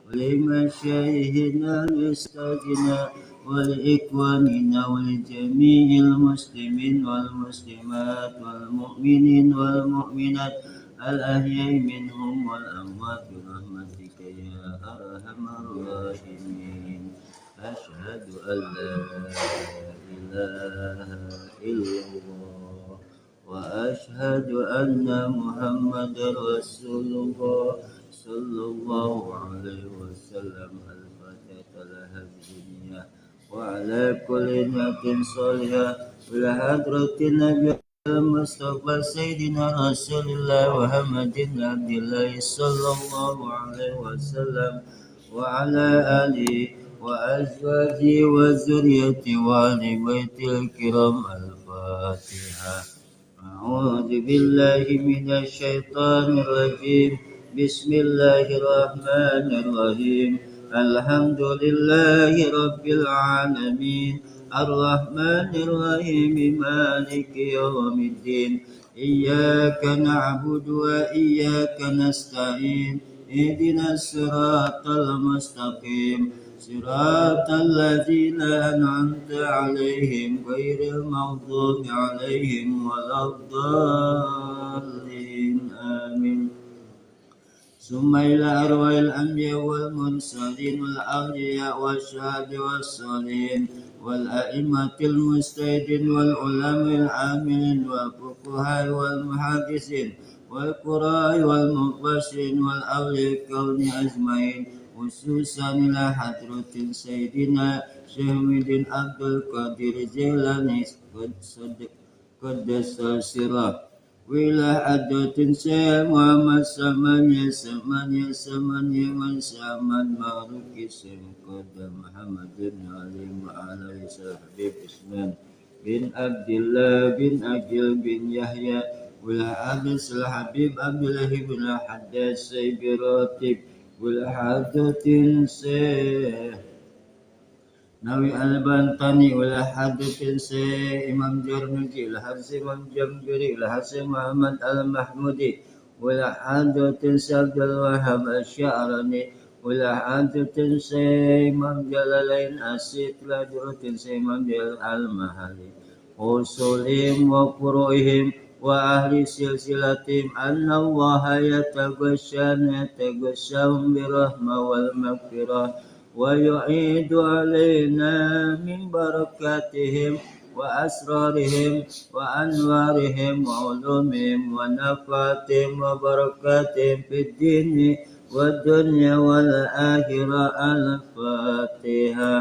ولمشايخنا الاستاذنا ولإخواننا ولجميع المسلمين والمسلمات والمؤمنين والمؤمنات الأحياء منهم والأموات برحمتك يا أرحم الراحمين. أشهد أن لا إله إلا الله وأشهد أن محمدا رسول الله صلى الله عليه وسلم. الفاتحة لها الدنيا وعلى كل نعمة صالحة إلى حضرة النبي المصطفى سيدنا رسول الله محمد بن عبد الله صلى الله عليه وسلم وعلى آله وأزواجه وذريته وآل بيته الكرام. الفاتحة. أعوذ بالله من الشيطان الرجيم. بسم الله الرحمن الرحيم. الحمد لله رب العالمين الرحمن الرحيم مالك يوم الدين. إياك نعبد وإياك نستعين. اهدنا الصراط المستقيم صراط الذين أنعمت عليهم غير المغضوب عليهم ولا الضالين. آمين. ثم إلى أرواح الأنبياء والمرسلين والأولياء والشهداء والصالحين والأئمة المجتهدين والعلماء العاملين والفقهاء والمحدثين والقراء والمفسرين والأولياء الكون أجمعين، خصوصا إلى حضرة سيدنا شيخ محمد عبد القادر الجيلاني قدس سره، وإلى حضرة شيخ محمد ثمانية من سامن مالك قدم محمد بن علي وعلى صحبه عثمان بن عبد الله بن عقيل بن يحيى، وإلى عبد الحبيب عبد الله بن حداد سيد راتب، وإلى حضرة شيخ Nawi Al-Bantani wala hadathin sa Imam Jarnuji wala hadsi Imam Jambiri wala hadsi Muhammad Al-Mahmudi wala hadathin sa Abdul Wahab Al-Sya'rani wala hadathin sa Imam Jalalain Asyid wala hadathin sa Imam Jalal Al-Mahali usulihim wa furu'ihim wa ahli silsilatihim anna Allah yataghashshahum birahmah wal maghfirah ويعيد علينا من بركاتهم وأسرارهم وأنوارهم وعلومهم ونفاتهم وبركاتهم في الدين والدنيا والآخرة. الفاتحة.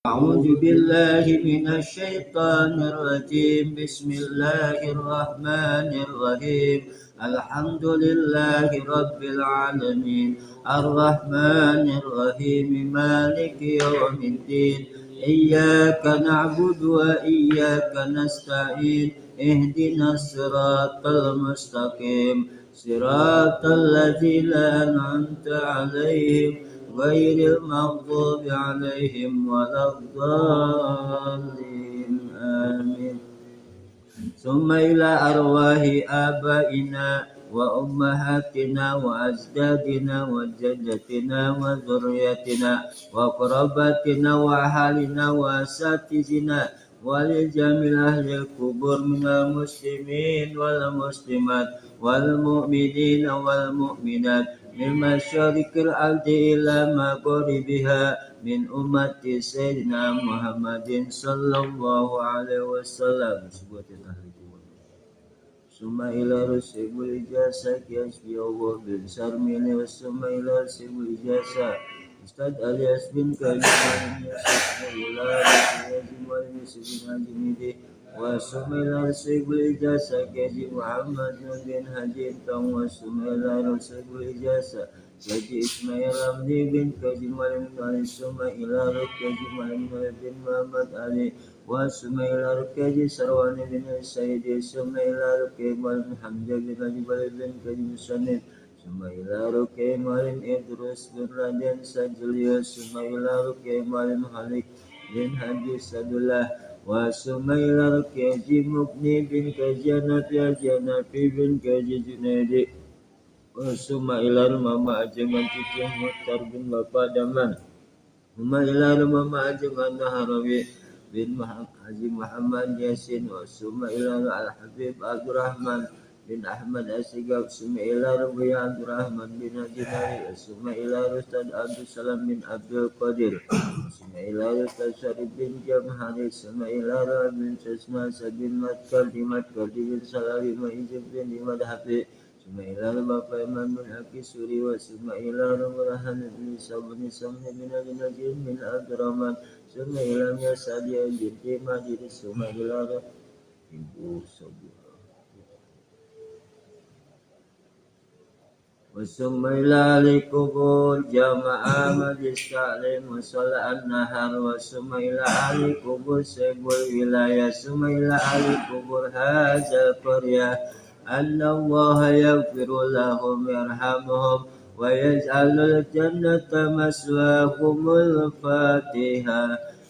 أعوذ بالله من الشيطان الرجيم. بسم الله الرحمن الرحيم. الحمد لله رب العالمين الرحمن الرحيم مالك يوم الدين. إياك نعبد وإياك نستعين. اهدنا الصراط المستقيم صراط الذين أنعمت عليهم غير المغضوب عليهم ولا الضالين. آمين. ثم إلى أرواح آبائنا وأمهاتنا وأجدادنا وجدتنا وذريتنا وقراباتنا وأهلنا وأساتذتنا ولجميع أهل القبور من المسلمين والمسلمات والمؤمنين والمؤمنات من مشارق الأرض إلى مغاربها من أمة سيدنا محمد صلى الله عليه وسلم. ثم إلى رسول الإجازة كشف الله بن سرمين. ثم إلى رسول الإجازة أستاذ ألياس بن كريم إلى رسول يوسف بن عجميدي. ثم إلى رسول الإجازة كشف محمد بن حجين. ثم إلى رسول الإجازة كشف إسماعيل رمزي بن كجم علي. ثم إلى ركج بن محمد علي. ثم إلى ركج سروان بن السيد. ثم إلى ركج بن حمزة بن جبل بن كجم سنين. ثم إلى ركج إدريس بن رادين سجليا. ثم إلى ركج خالد بن حجي سدullah. ثم إلى ركج مبني بن كجنة بن كجي جنيدي. Summa ila rumah ajengan cicing Muhtar bin Bapak Daman. Summa ila rumah ajengan Naharawi bin Haji Muhammad Yasin. Summa ila Al-Habib Abdurrahman bin Ahmad Asigab. Summa ila Rubiya Abdurrahman bin Haji Nari. Summa ila Ustad Abdul Salam bin Abdul Qadir. Summa ila Ustad Syarif bin Jamhari. Summa ila Ra bin Sasma bin Matkar di Matkar bin Salawi Ma'izib bin Madhafi. Summa ila Bapak Imam bin Aki Suri. Wa summa ila Ramurahan bin Sabni Samni bin Ali Najib bin Abdurrahman. Summa ila Miyasadia binti Majid. Summa ila Ibu Sabuha. Wa summa ila likubur Jama'ah Majlis Ta'lim wa Salat Nahar. Wa summa ila likubur Sebul Wilayah. Summa ila likubur Hazal Qaryah. أن الله يغفر لهم يرحمهم ويجعل الجنة مسواهم. الفاتحة.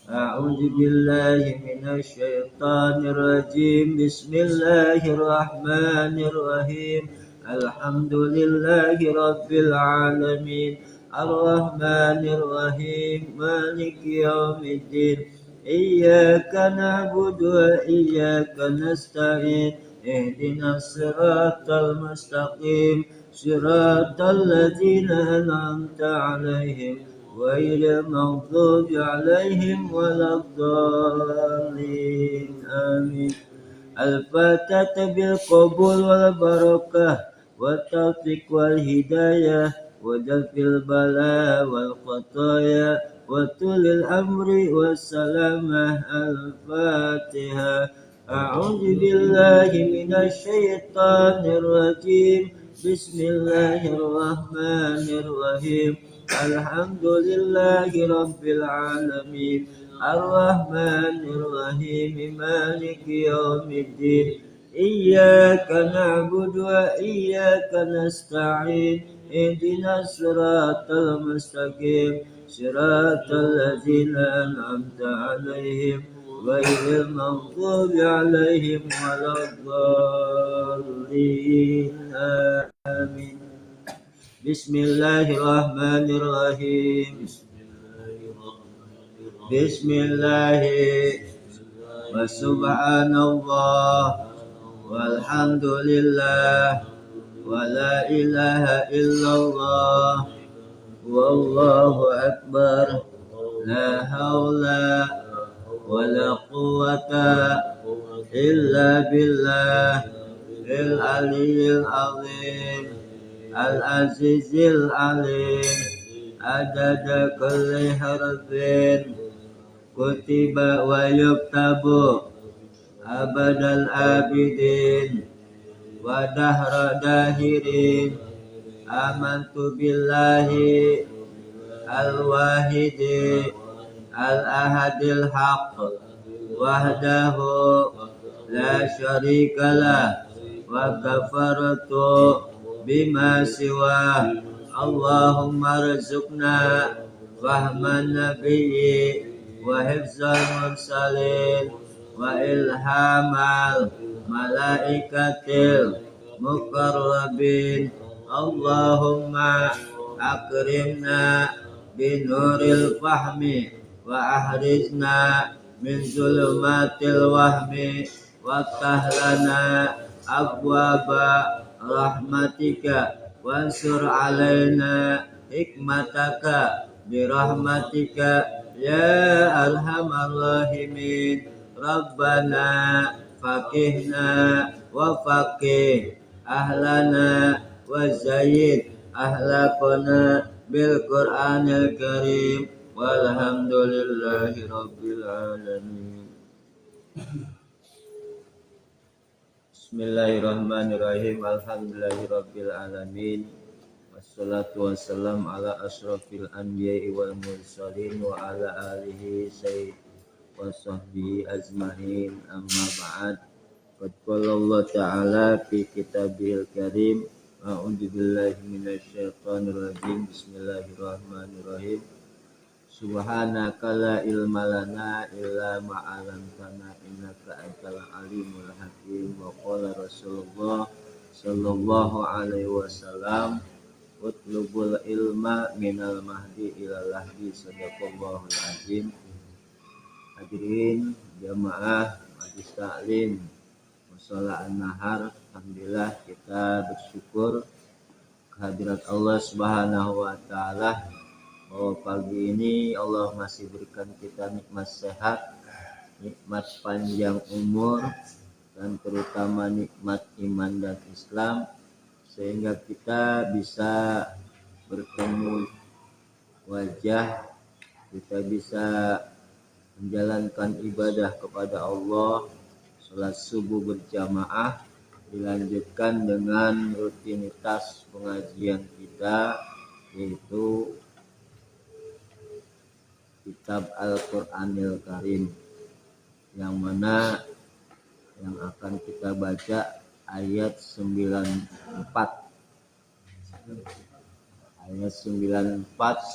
أعوذ بالله من الشيطان الرجيم. بسم الله الرحمن الرحيم. الحمد لله رب العالمين الرحمن الرحيم مالك يوم الدين. إياك نعبد وإياك نستعين. اهدنا الصراط المستقيم صراط الذين أنعمت عليهم غير المغضوب عليهم ولا الضالين آمين. الفاتحة بالقبول والبركة والتوفيق والهداية ودفع البلاء والخطايا وطول الأمر والسلامة. الفاتحة. أعوذ بالله من الشيطان الرجيم. بسم الله الرحمن الرحيم. الحمد لله رب العالمين الرحمن الرحيم مالك يوم الدين. إياك نعبد وإياك نستعين. اهدنا الصراط المستقيم صراط الذين أنعمت عليهم غير المغضوب عليهم ولا الضالين آمين. بسم الله الرحمن الرحيم. بسم الله وسبحان الله والحمد لله ولا إله إلا الله والله أكبر. لا حول ولا قوة إلا بالله العلي العظيم العزيز العليم. عدد كل حرف كتب ويكتب أبد الآبدين ودهر داهرين. آمنت بالله الواحد الأحد الحق وحده لا شريك له وكفرت بما سواه. اللهم ارزقنا فهم النبي وحفظ المرسلين وإلهام الملائكة المقربين. اللهم أكرمنا بنور الفهم وأحرزنا من ظلمات الوهم وافتح لنا أبواب رحمتك وانصر علينا حكمتك برحمتك يا أرحم الراحمين. ربنا فقهنا وفقه أهلنا وزيد أخلاقنا بالقرآن الكريم والحمد لله رب العالمين. Bismillahirrahmanirrahim. Alhamdulillahi rabbil alamin. Wassalatu wassalam ala asrafil anbiya'i wal mursalin wa ala alihi sayyid wa sahbihi ajma'in. Amma ba'd. Qad qala Allah ta'ala fi kitabihil karim. A'udzu billahi minasyaitonir rajim. Bismillahirrahmanirrahim. Subhanaka la ilma lana illa ma 'allamtana innaka antal alimul hakim. Wa qala Rasulullah sallallahu alaihi wasallam, utlubul ilma minal mahdi ilal lahdi, sadaqallahul azim. Hadirin jamaah majlis taklim mushola an-nahar, alhamdulillah kita bersyukur kehadirat Allah Subhanahu wa taala bahwa pagi ini Allah masih berikan kita nikmat sehat, nikmat panjang umur, dan terutama nikmat iman dan Islam, sehingga kita bisa bertemu wajah, kita bisa menjalankan ibadah kepada Allah, sholat subuh berjamaah, dilanjutkan dengan rutinitas pengajian kita, yaitu kitab Al-Qur'anil Karim, yang mana yang akan kita baca ayat 94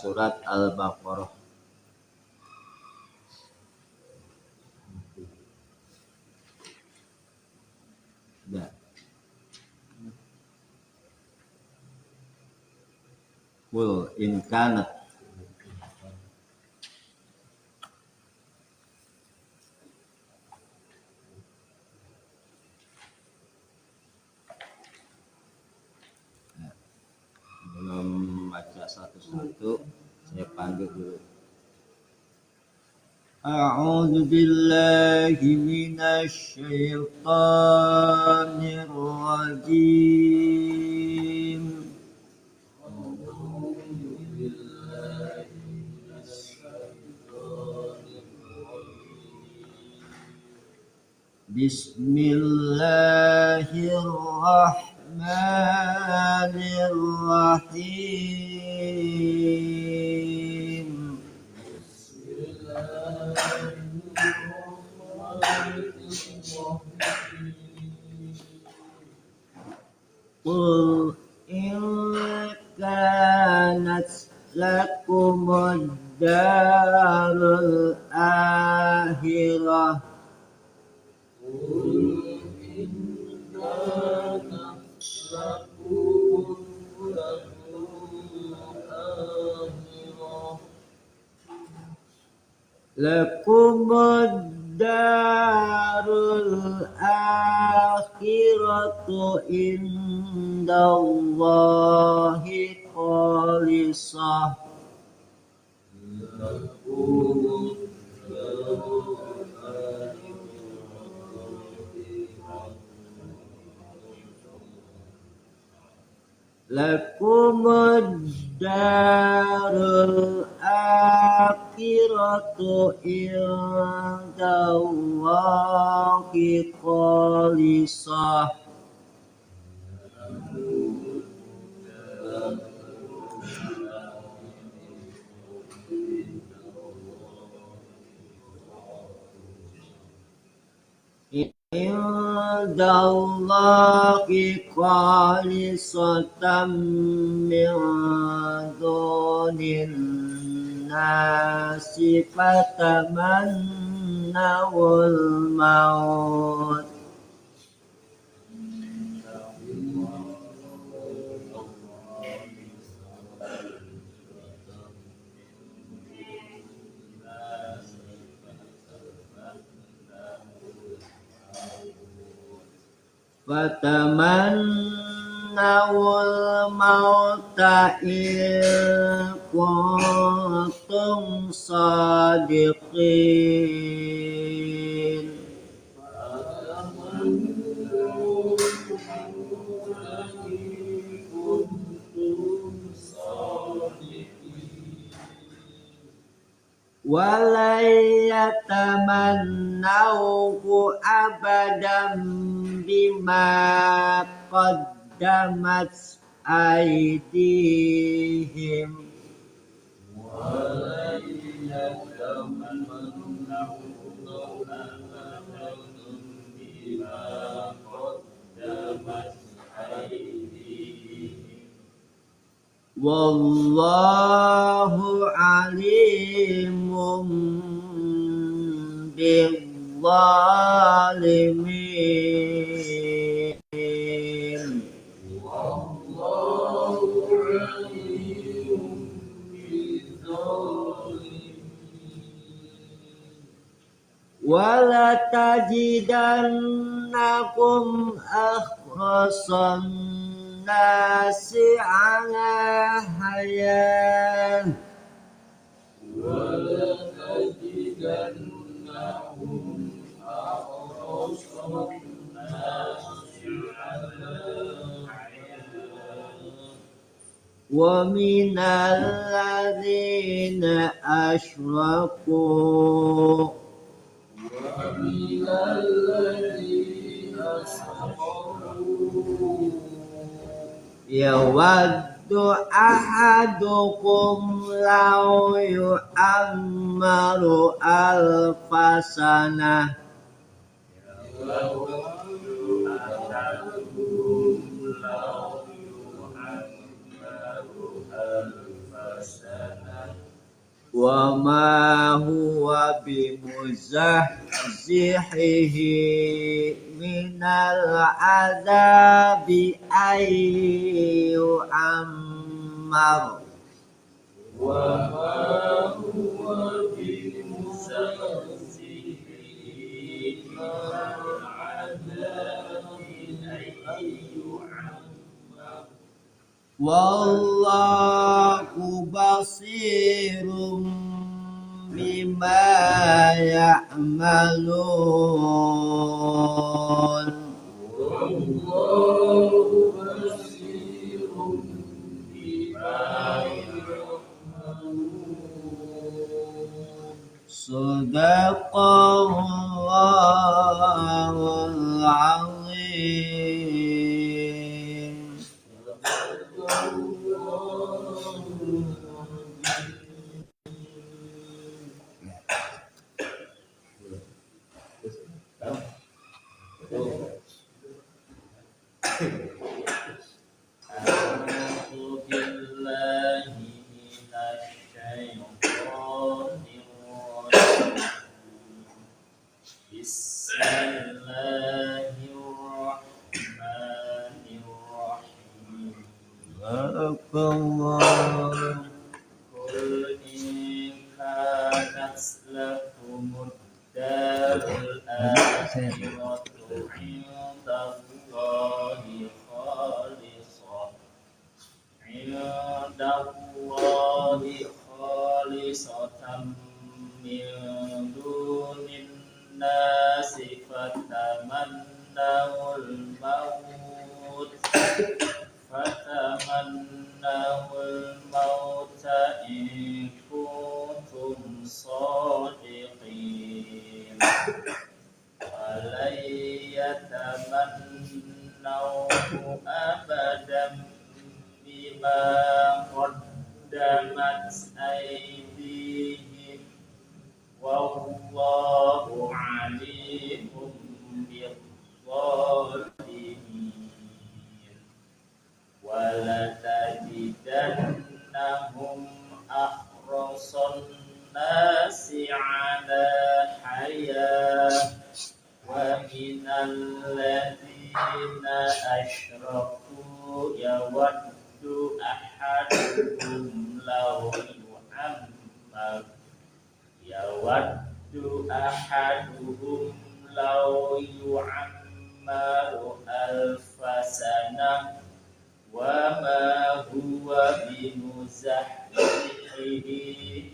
surat Al-Baqarah. Ya. Qul in kanat belum baca satu-satu, saya panggil dulu. A'udzu billahi minasy syaithanir rajim. Bismillahirrahmanirrahim. Qul in kanat lakumud darul akhirah lakumud darul akhiratu indallahi khalisah lakumud darul akhiratu indallahi khalisah indallahi khalisatan min dunin nasi fatamannawul maut fatamannawul mauta in kuntum sadiqin. Walayatamannahu abadan bima qaddamat aydihim wallahu alimun bizzalimin. wala tajidannakum akhrasan nasi ala hayah wala tajidannahum akhrasan nasi ala wa minal ladzina asyraku yawaddu ahadukum law yu'ammaru alfasanah wa ma huwa bimuzahzihihi minal adabi ayyu ammar wa ma huwa bimuzahzihihi minal adabi ayyu ammar wallahu basirum bima ya'malun wallahu basirum bima ya'malun sadaqallahul azim Barakallah. Qul in kanat lakumud darul akhiratu indallahi khalisatan min dunin nasi fatamannawul maut in kuntum shadiqin walayatamannahu abadan bima qaddamat aydihim wallahu alimun bizzalimin walatajidannahum ahrasan nasi ala hayah wa minal ladzina asyraku yawaddu ahaduhum law yu'ammaru alfasanah wa ma huwa bimuzahzihi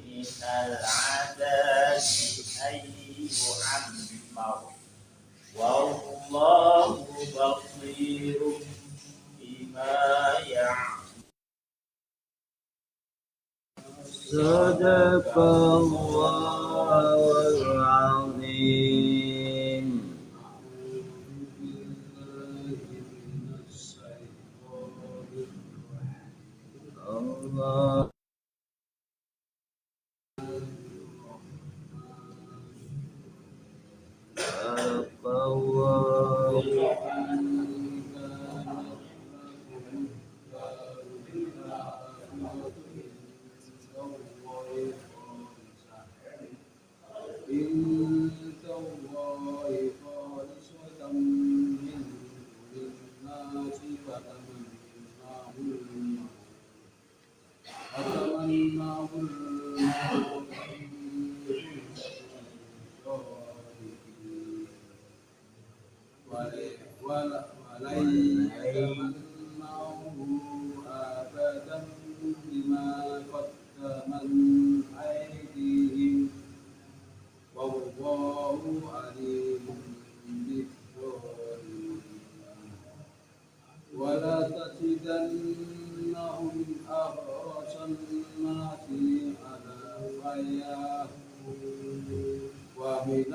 minal adabi ayyu ammar wallahu basirun bima ya'malun sadaqallahul azim Allah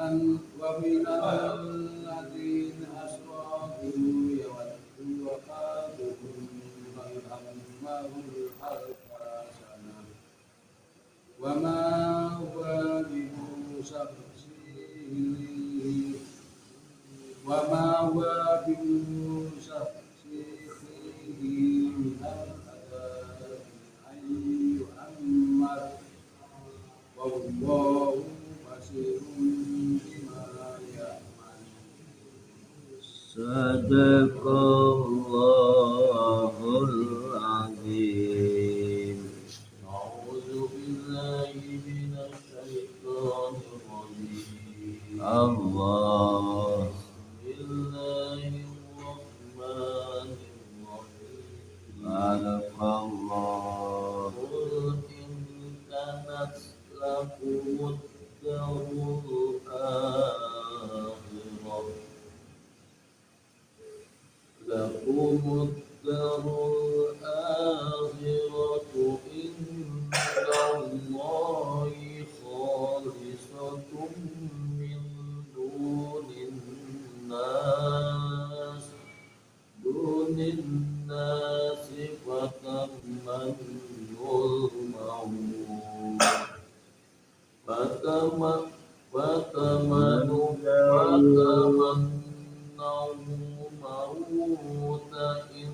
ومن الذين أشركوا يود أحدهم لو يعمر ألف سنة وما هو بمزحزحه من العذاب أن يعمر والله بصير بما يعملون. Sadaqallahul azim. أعوذ بالله من الشيطان الرجيم. Allah. بسم الله الرحمن الرحيم. Barakallah. قل إن كانت لكم الدار الآخرة عند الله خالصة من دون الناس فتمنوا الموت إن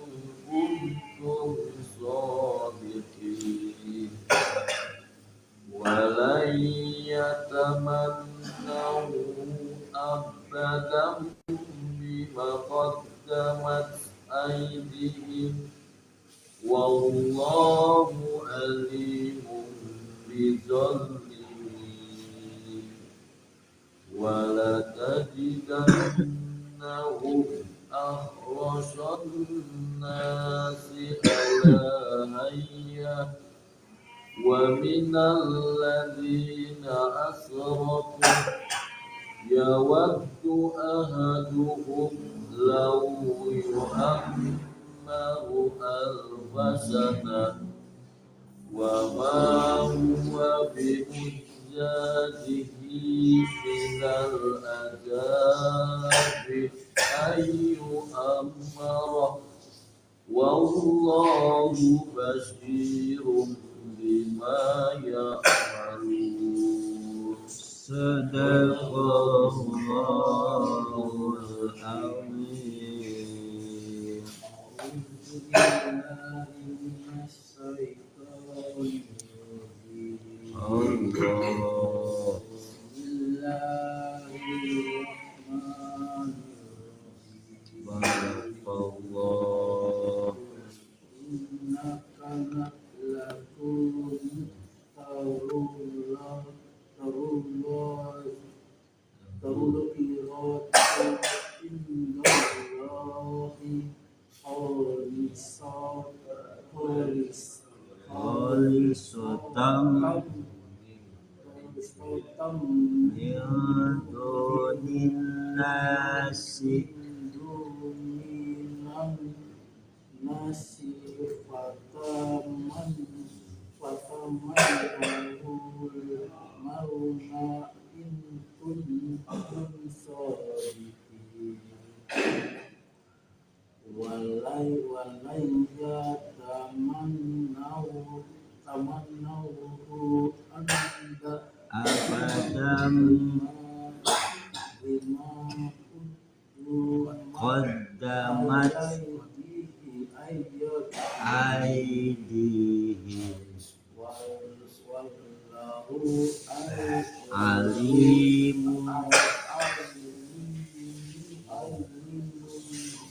كنتم صادقين ولن يتمنوا أبدا بما قدمت أيديهم والله عليم بالظالمين ولتجدنهم أحرص الناس على حياة ومن الذين أشركوا يود أحدهم لو يعمر ألف سنة وما هو بمزحزحه من العذاب أن يعمر والله بصير بما يعملون. Sadaqallahul azim. Allah. Barakallah. Khalisatan min dunin nasi abadan qaddamat aydihim alimun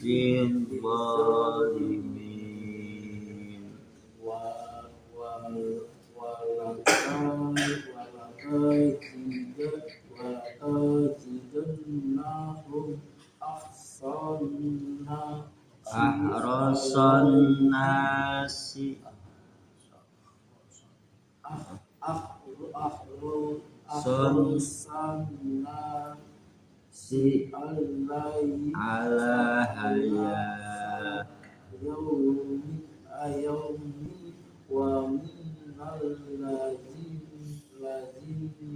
bil zalimin. Ahrasan nasi si ala haya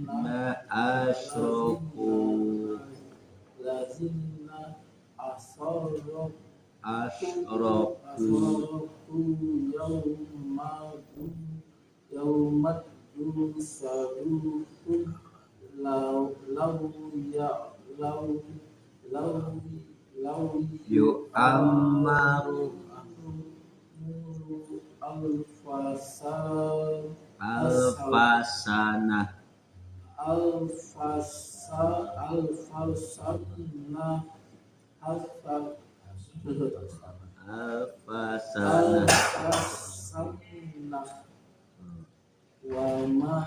ma asyraku saduhum law law ya law law law yu'ammaru alfasal alfasanah alfasanah alfasanah alfasanah wa ma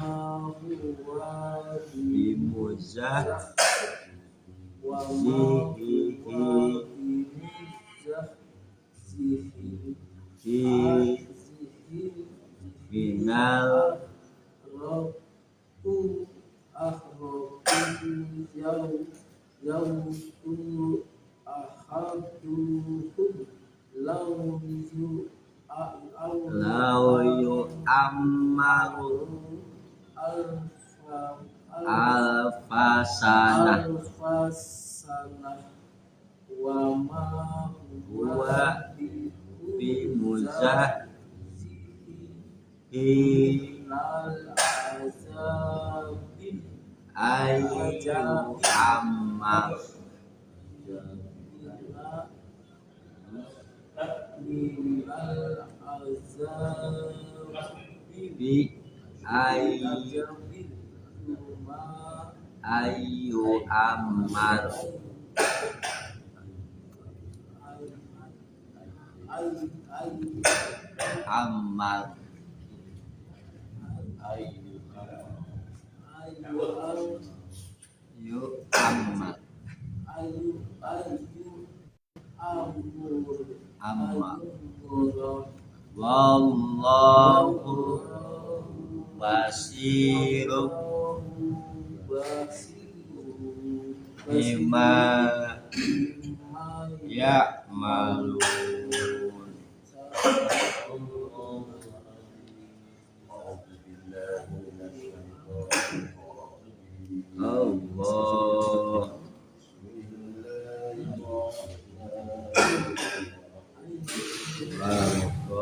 huwa bimuzah wa ma zihihi huwa bimuzahzihi minal akhraku yautu ahaduhum law yu'ammaru alfasanah alfasanah wa ma huwa bimuzah minal azabi ayu ammar minal azabi bi ayu ammar ammar yu ammar ammar wallahu basirun bima ya'malun. Allah Barakallah.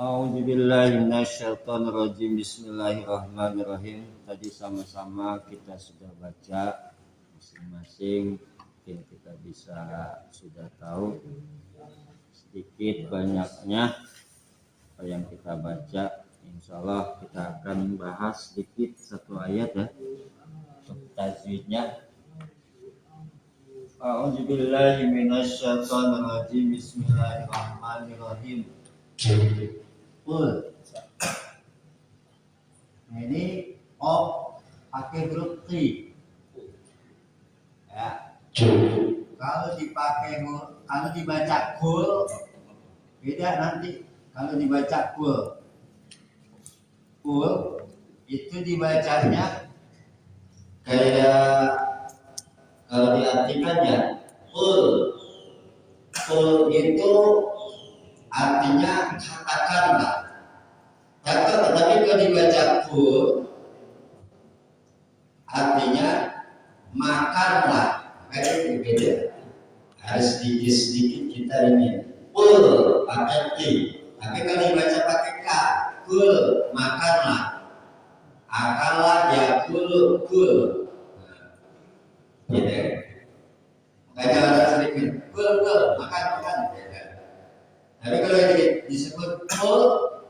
A'udzubillahiminasyaitonirrajim. Bismillahirrahmanirrahim. Tadi sama-sama kita sudah baca masing-masing, mungkin kita bisa sudah tahu sedikit banyaknya apa yang kita baca. Insyaallah kita akan bahas sedikit satu ayat ya untuk tajwidnya. A'udzubillahi minasyaitonirrajim. Bismillahirrahmanirrahim. Qul. Ini pakai huruf T. Ya. Kalau dibaca qul beda nanti. Kalau dibaca qul itu dibacanya kayak kalau diartikan ya qul itu artinya katakanlah. Tapi kalau dibaca qul artinya makanlah. Kayak itu beda. Harus sedikit kita ini qul pakai T. Tapi kalau dibaca pakai K, qul makanlah. Akallah ya qul. Gitu. Makanya orang sering qul makan. Tapi kalau disebut qul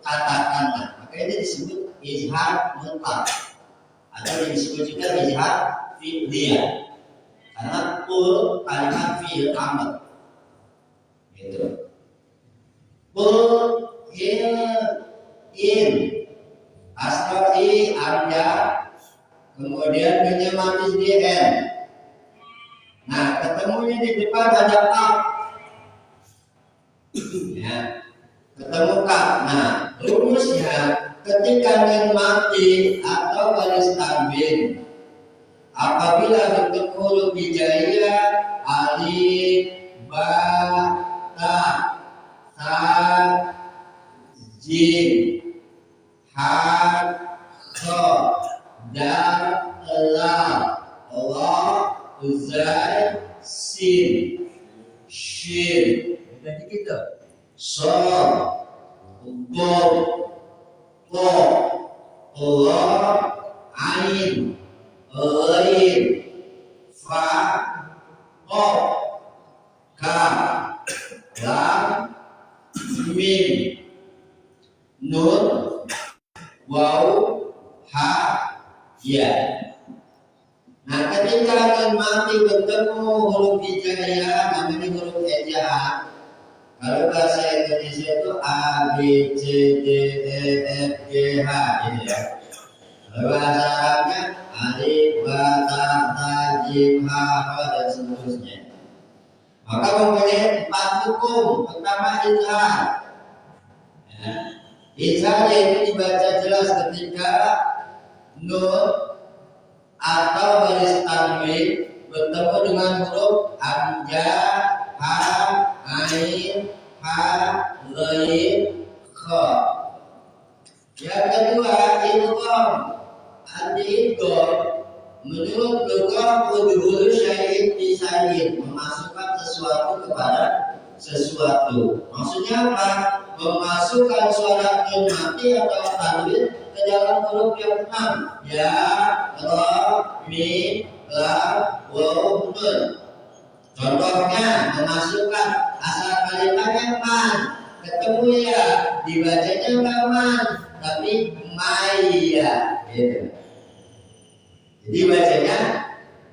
katakanlah, maka ini disebut izhar mutlak atau disebut juga izhar fi'liyah. Karena qul kalimat fi'il amr. Gitu. Qul in asli anda kemudian menyemati di n. Nah, ketemunya di depan ada kaf. Ya, ketemu kaf. Nah, rumusnya ketika min mati atau baris tanwin apabila bentuk huruf hijaiyah alif, ba, ta, sa, jim, ha, kha, dal, lam, Allah, zai, sin, shin. Jadi gitu. Shad, dad, ta, Allah, ain, ghain, fa, qaf, kaf, lam, mim, nun, waw, ha, ya. Nah, ketika akan mati bertemu huruf hijaiyah namanya huruf ejaan. Kalau bahasa Indonesia itu A, B, C, D, E, F, G, H ini ya. Kalau bahasa Arabnya alif, ba, ta, tha, jim, ha, kha dan seterusnya. Maka mempunyai 4 hukum. Pertama izhar. Ya. Izhar itu dibaca jelas ketika nun atau baris tanwin bertemu dengan huruf hamzah, ha, ain, ha, ghain, kha. Yang kedua idgham. Al-idgham menurut lugah udhul syai'in fi syai'in, memasukkan sesuatu kepada sesuatu. Maksudnya apa? Memasukkan suara nun mati atau tanwin ke dalam huruf yang 6. Ya, ra, mim, lam, waw, nun. Contohnya memasukkan asal kalimatnya man, ketemu ya, dibacanya enggak man, tapi maya, gitu. Jadi bacanya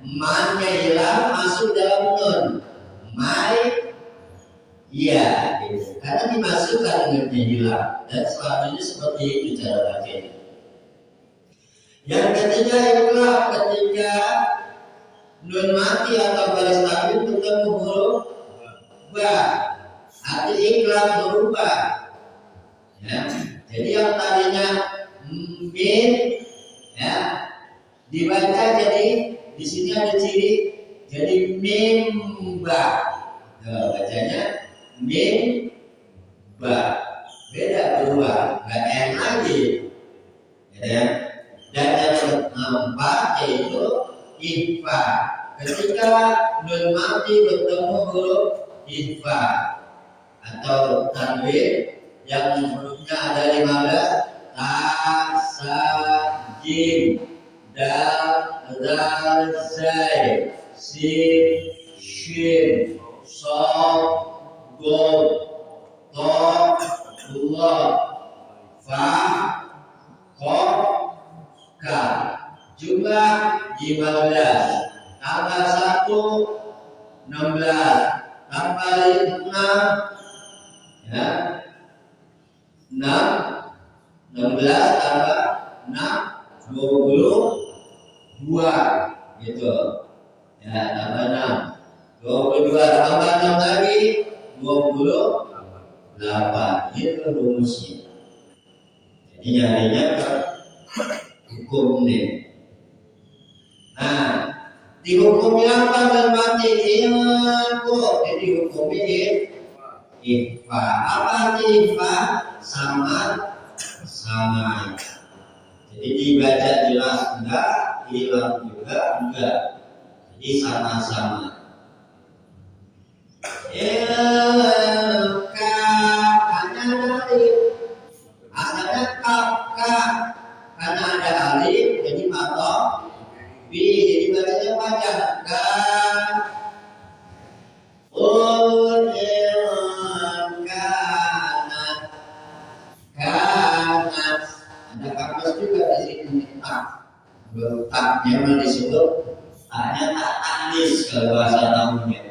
man-nya hilang masuk dalam nun, mai, ya, gitu. Karena dimasukkan nunnya hilang dan selanjutnya seperti itu cara bacanya. Yang ketiga itulah ketika nun mati atau baris tanwin bertemu huruf ba, arti iklan berubah. Ya. Jadi yang tadinya min, ya, dibaca jadi di sini ada ciri jadi mimba. Nah, bacanya mimba, beda berubah, nggak n lagi. Ya. Dan yang keempat yaitu ikhfa. Ketika nun mati bertemu huruf ikhfa atau tanwin yang hurufnya ada 15, ta, sa, jim, dal, zal, zai, sin, shin, shad, dad, ta, la, fa, jumlah 15 tambah 1 16 tambah 6 ya 16 tambah 6 22 gitu ya tambah 6 22 tambah 6 lagi 28 itu rumusnya. Jadi nyarinya ke hukum nih. Nah, di hukumnya apa berarti kok? Jadi hukumnya ikhfa. Apa arti ikhfa? Sama. Jadi dibaca jelas enggak, hilang juga enggak. Jadi sama-sama. Hanya alif, asalnya kaf, karena ada alif jadi matof bi, jadi bacanya panjang kan. Kanat ada kamus juga di sini tak yang disebut hanya tak anis kalau bahasa tamunya.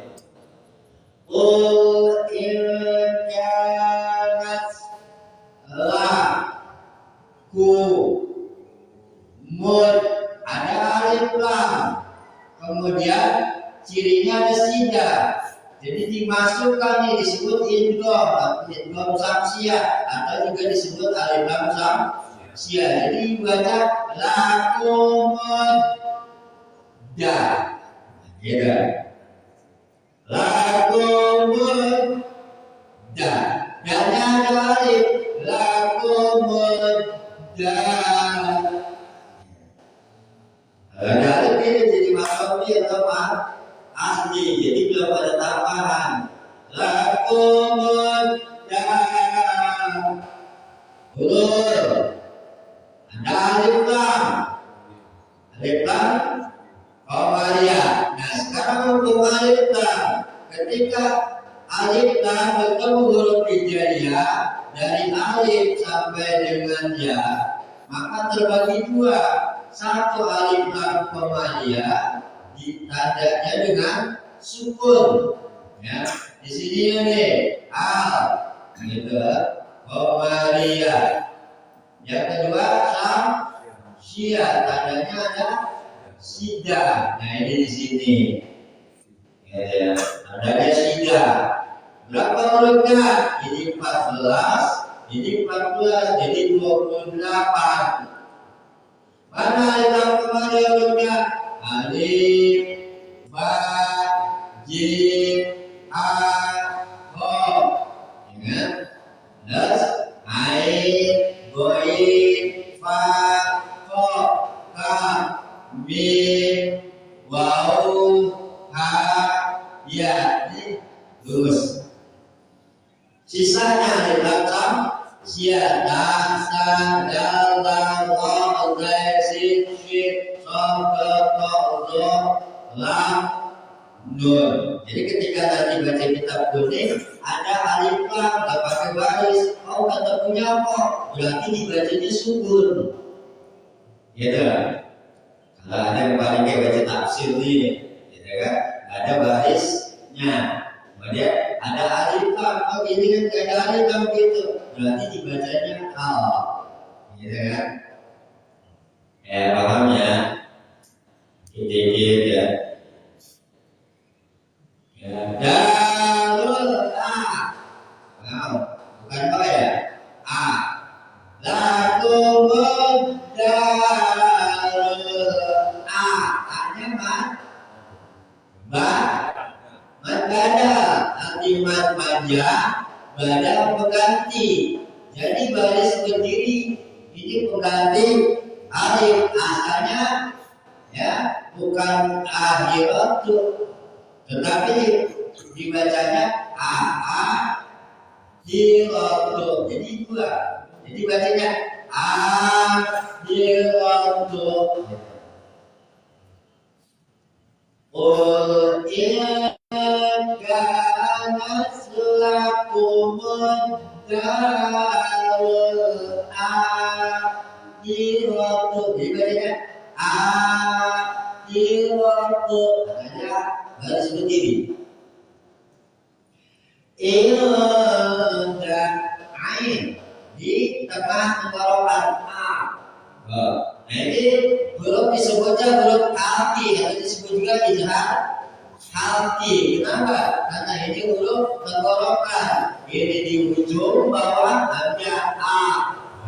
Kanat laku mud ada alif lam, kemudian cirinya ada sida. Jadi dimasukkan nih disebut idgham samsiah atau juga disebut alif lam samsiah. Jadi baca lakumud da. Ya. Lakumud da. Dan ada alif lakumud da. Ada alif ini jadi maksudnya atau asli, jadi belum ada tambahan. Lakumud dan huruf ada alif lam qamariyah. Nah sekarang untuk alif lam, ketika alif lam bertemu huruf hijaiyah dari alif sampai dengan ya, maka terbagi dua. Satu alif lam qamariyah ditandanya dengan sukun ya. Di sini nih al gitu qamariyah. Yang kedua samsiah, tandanya ada sida. Nah ini di sini ya, tandanya sida. Berapa hurufnya? Ini 14, ini 14, jadi 28. Mana yang kemarin hurufnya? Alif, ba, jim, a, ho, ingat? Plus ain, goin, fa, ko, kaf, mim, waw, ha, ya. Ini lurus. Sisanya alif lam sia, ta, sa, dal, lam, ra, zai, sin, shin, shad, lam, nun. Jadi ketika nanti baca kitab kuning ada alif lam nggak pakai baris, kata punya apa? Berarti dibacanya subur. Gitu. Kalau ada yang paling kayak baca tafsir nih, gitu kan? Ada barisnya. Kemudian ada alif lam, oh ini kan kayak ada alif lam gitu. Berarti dibacanya al. Gitu kan? Ya paham ya? Dikit ya. Darul a. Nah, bukan apa ya? A. Lakumud darul a. A-nya mad bada. Arti mad baja, bada pengganti. Jadi baris berdiri ini pengganti alif. Asalnya ya bukan akhiratu, tetapi dibacanya akhiratu. Jadi dua. Jadi bacanya akhiratu. Qul in kana lakumud darul akhiratu. Jadi bacanya akhiratu, makanya garis berdiri. Dan ain di tengah tenggorokan a. Nah, ini belum disebutnya belum hati, atau disebut juga izhar hati. Kenapa? Karena ini huruf tenggorokan. Ini di ujung bawah ada a.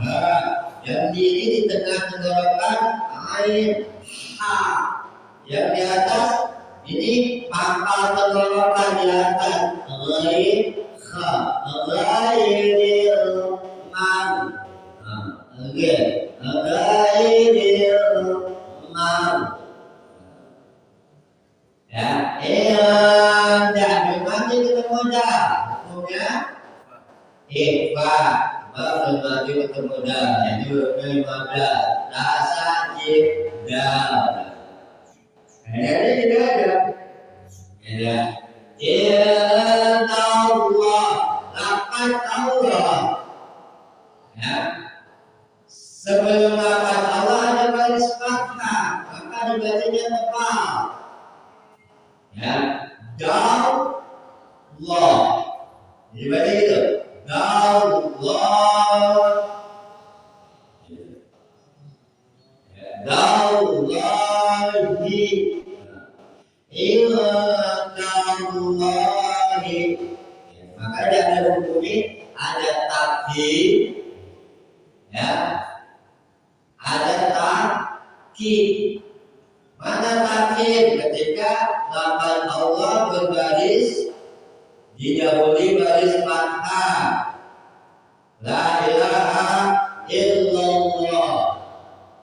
Nah, yang ini di tengah tenggorokan ain ha. Yang di atas ini pangkal tenggorokan di atas ghair kha, ghairil man. Ghairil man. Ya, dan memang itu mudah. Hukumnya ikhfa, bermati ketemu dah. Itu 15. Rasa jibdal. Ini tidak ada. Ya. Inna Allah, lapan Allah. Ya. Sebelum lapan Allah ada baris fathah, maka dibacanya tebal. Ya, Allah. Dibaca gitu. Allah. Allahi. Ilallahi. Maka dia ada hukumnya, ada takdir, ya, ada takkid. Mana takkid? Ketika lafaz Allah berbaris didahului baris fathah, la ilaha illallah.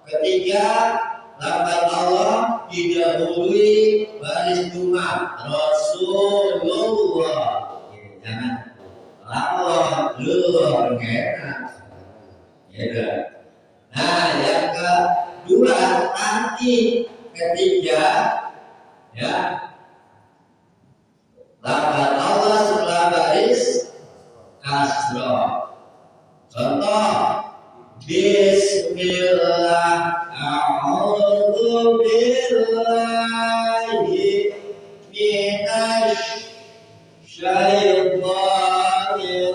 Ketika lafaz Allah didahului baris duma, Rasulullah. Jangan Allah lu enak. Ya. Nah, yang kedua nanti ketiga, ya, lafaz Allah setelah baris kasroh. Contoh, Bismillah, a'udzu billahi minasy syaitonir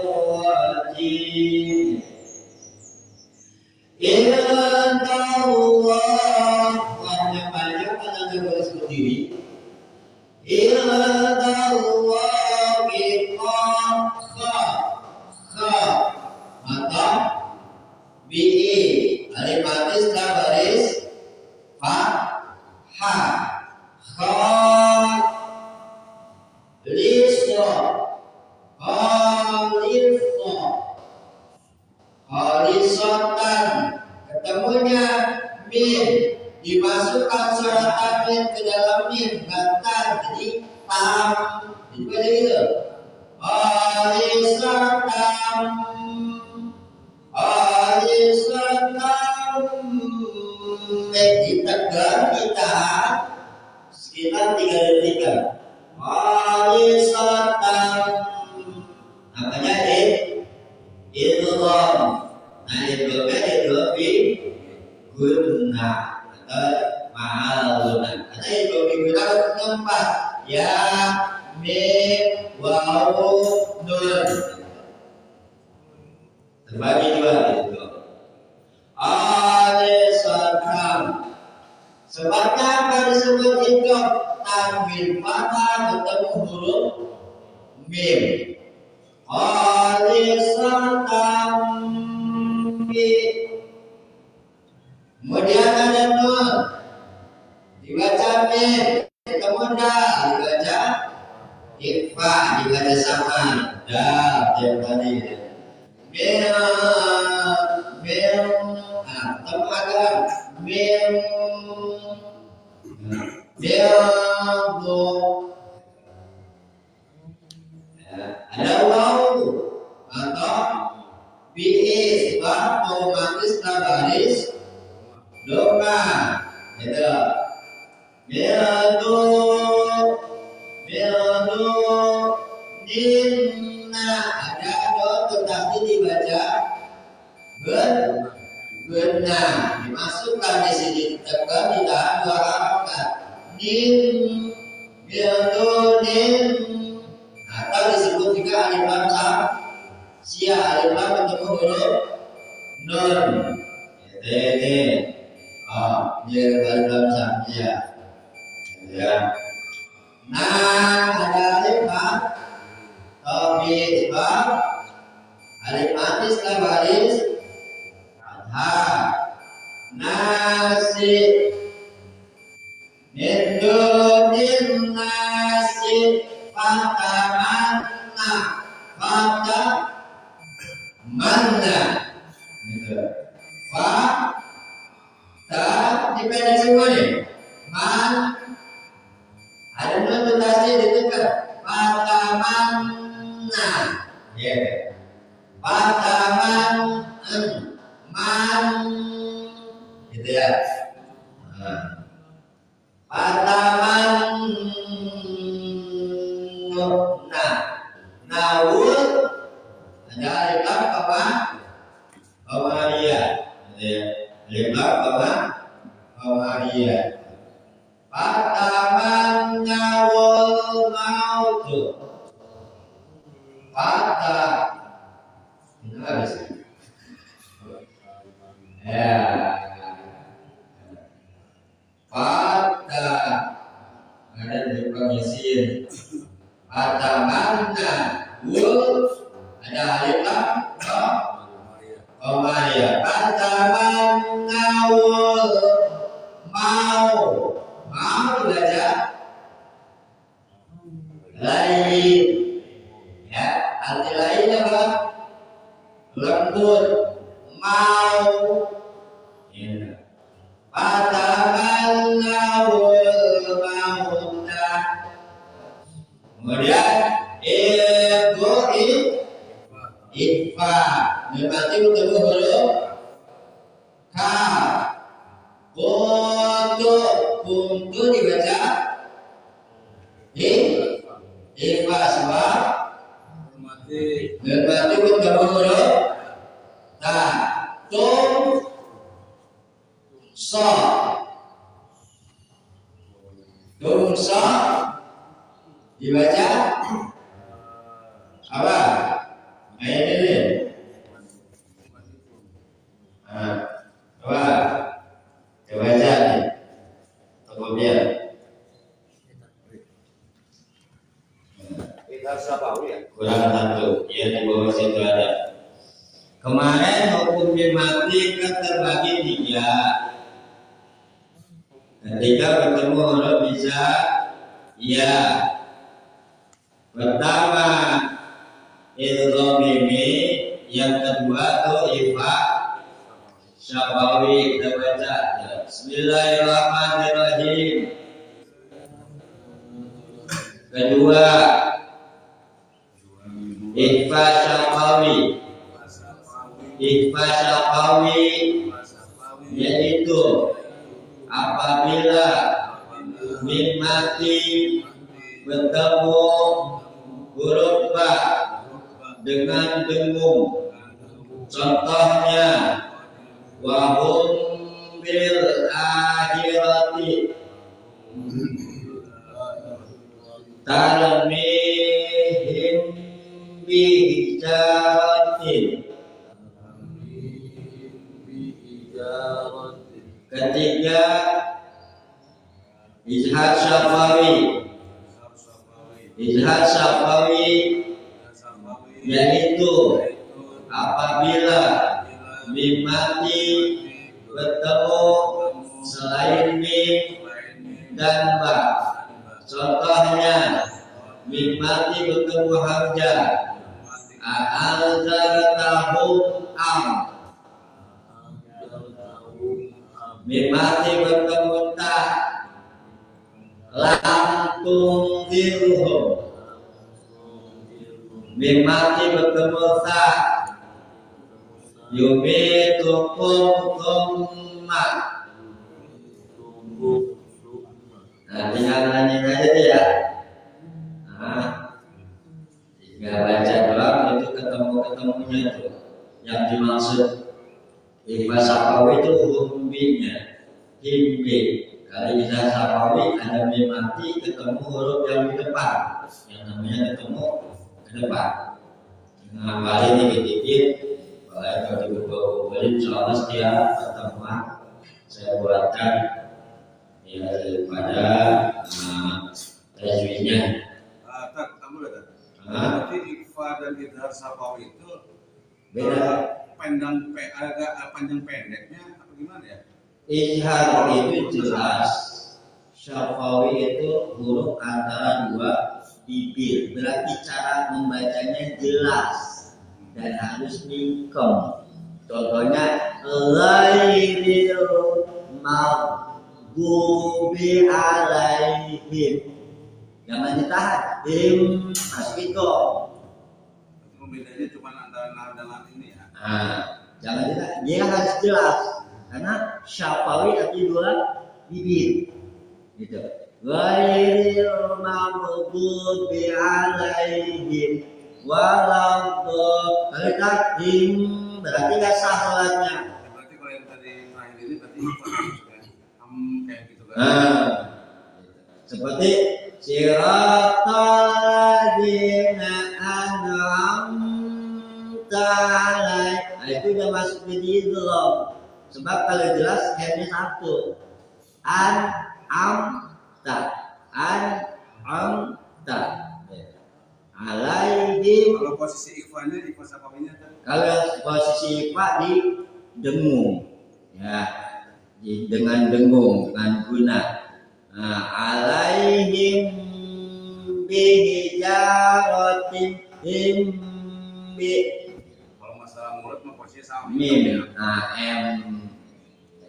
rajim. Inna Allah, yang banyak kan ada garis berdiri. Inna Allah kha, maka bi alif baris baris fathah, kha liso, khalisatan, ketemunya mim, dimasukkan surat amin ke dalam mim, gantar jadi tam, dibaca gitu. Khalisatan, ditegar, ditahan sekitar 3 detik. Khalisatan, namanya idgham. Nah, idghamnya idgham guna atau mahal guna. Karena idgham guna keempat, ya mim waw nun. Terbagi dua itu. Alisatan. Sebabnya apa disebut idgham? Tanwin fathah bertemu huruf mim. Alisatan. Kemudian ada nun, dibaca mim, ketemu dal, dibaca ikhfa, dibaca sama dal yang tadi. Mim, ketemu ada mim, ada waw atau bis, otomatis baris doma, gitu. Miladu, dinna, ada tetapi dibaca benar, dimasukkan di sini Tekan ditahan dua harokat. Nim nim. Atau disebut juga alif lam sia. Alif lam bertemu huruf nun. Ini. Dia alif lam sia. Ya. Nah, ada alif lam. Tapi sebab alif manis lah baris. Nasi Nindunin nasi Fatamanna Fatamanna gitu. Fata dipendek semua nih. Man ada nun tasdid ditekan. Fatamanna ya. Fataman man gitu ya. Fataman nawul ada alif lam Qamariyah gitu ya. Alif lam Qamariyah. Fataman nawul mautu. Fata ini habis. Ya. Fata ada di pengisin. Fatamanna wul ada alif lam Qamariyah. Fatamanna wul mau belajar lain ya, arti lainnya apa? Lembut mau ya. Fatamanna wul mauta. Kemudian ifa berarti bertemu huruf ka. Kuntu dibaca ifa sebab berarti bertemu huruf ta. Tum so dibaca apa? Ayat ini. Coba baca nih. Kemudian Kita Sabawi ya. kurang satu. Ya di bawah situ ada. Kemarin hukum mati kan terbagi tiga. Ketika bertemu huruf bisa ya. Pertama idgham mimi, yang kedua tuh ifa syafawi. Kita baca Bismillahirrahmanirrahim. Kedua ifa syafawi. Ifa syafawi yaitu apabila mim mati bertemu huruf ba dengan dengung. Contohnya wahum bil akhirati tarmihim bihijaratin. Ketiga izhar syafawi. Izhar syafawi yaitu apabila mim mati bertemu selain mim dan ba. Contohnya mim mati bertemu hamzah. Al-zartahum am. Mim mati bertemu ta. Lam tunzirhum. Mim mati bertemu ta. Yumitukum thumma. Nah, tinggal nanya aja ya. Nah, tinggal baca doang itu ketemu-ketemunya tuh. Yang dimaksud ifa syafawi itu hukum B-nya. him B. Kalau ijazah Safawi ada mim mati ketemu huruf yang di depan, yang namanya ketemu ke depan. Nah, kali ini dikit, kalau ibu kumpulin soalnya setiap pertemuan saya buatkan ya daripada tajwidnya. Kamu lihat. Berarti Iqfa dan Idhar Safawi itu Beda. agak panjang pendeknya apa gimana ya? Izhar itu jelas, Syafawi itu huruf antara dua bibir, berarti cara membacanya jelas dan harus mingkem. Contohnya ghairil maghdubi alaihim, jangan ditahan, masuk itu. Pembedanya cuma antara nah dengan ini ya. Nah, jangan ditahan, dia harus jelas. Karena Syafawi arti dua bibir, gitu. Ghairil maghdubi alaihim waladhdallin, berarti nggak sah salatnya. Berarti kalau yang tadi terakhir ini berarti kayak gitu kan? Seperti siratal ladzina an'amta alaihim, itu udah masuk ke idgham. Sebab kalau jelas hanya satu, an-am-ta, alaihim. Kalau posisi ikhwannya di posisi Safawinya kan? Kalau posisi ikhwa di dengung, ya, dengan dengung, dengan guna. Nah, alaihim bihijaratin bi. Kalau masalah mulut mah posisi sama. Mim, nah M,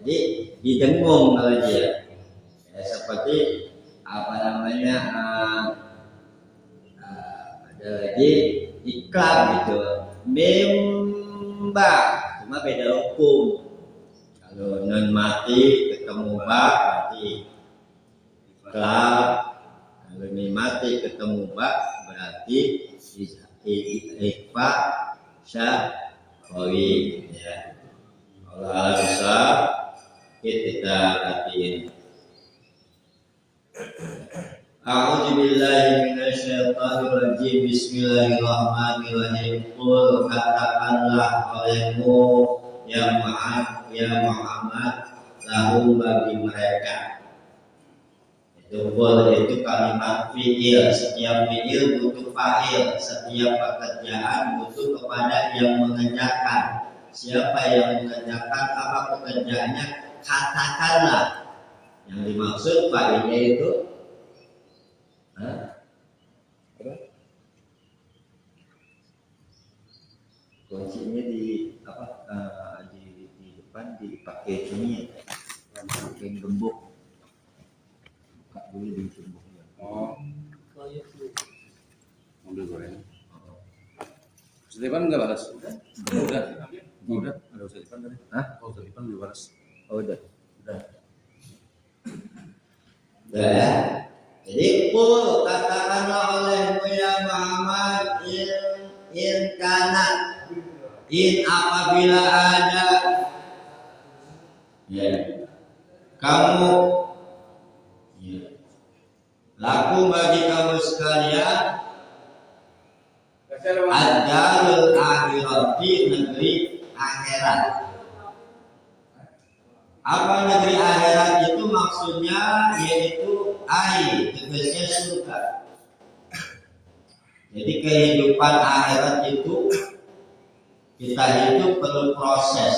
jadi didengung kalau dia, ya, seperti apa namanya, ada lagi iklan gitu, mimba, cuma beda hukum. Kalau nun mati ketemu ba berarti iklan, kalau mim mati ketemu ba berarti ikhfa Syafawi, ya. Allah bisa kita perhatiin. A'udzubillahi minasyaitonirrajim. Bismillahirrahmanirrahim. Qul, katakanlah olehmu ya Muhammad, lahum bagi mereka. Qul itu kalimat fi'il, setiap fi'il butuh fa'il, setiap pekerjaan butuh kepada yang mengerjakan. Siapa yang mengerjakan apa pekerjaannya, katakanlah. Yang dimaksud fa'ilnya itu apa? Kuncinya di apa? Di depan dipakai ini, pakai gembok. Boleh ditumbuknya. Oh, mobil goreng. Setipan nggak balas? Udah. Udah. Ada Setipan tadi? Hah? Oh, Setipan udah balas. Oh, udah. Udah. Ya. Jadi qul, katakanlah olehmu ya Muhammad, in kana, in apabila ada, ya, kamu, ya, laku bagi kamu sekalian ad-darul akhirati, negeri akhirat. Apa negeri akhirat itu maksudnya? Yaitu tegasnya surga. Jadi kehidupan akhirat itu kita hidup perlu proses.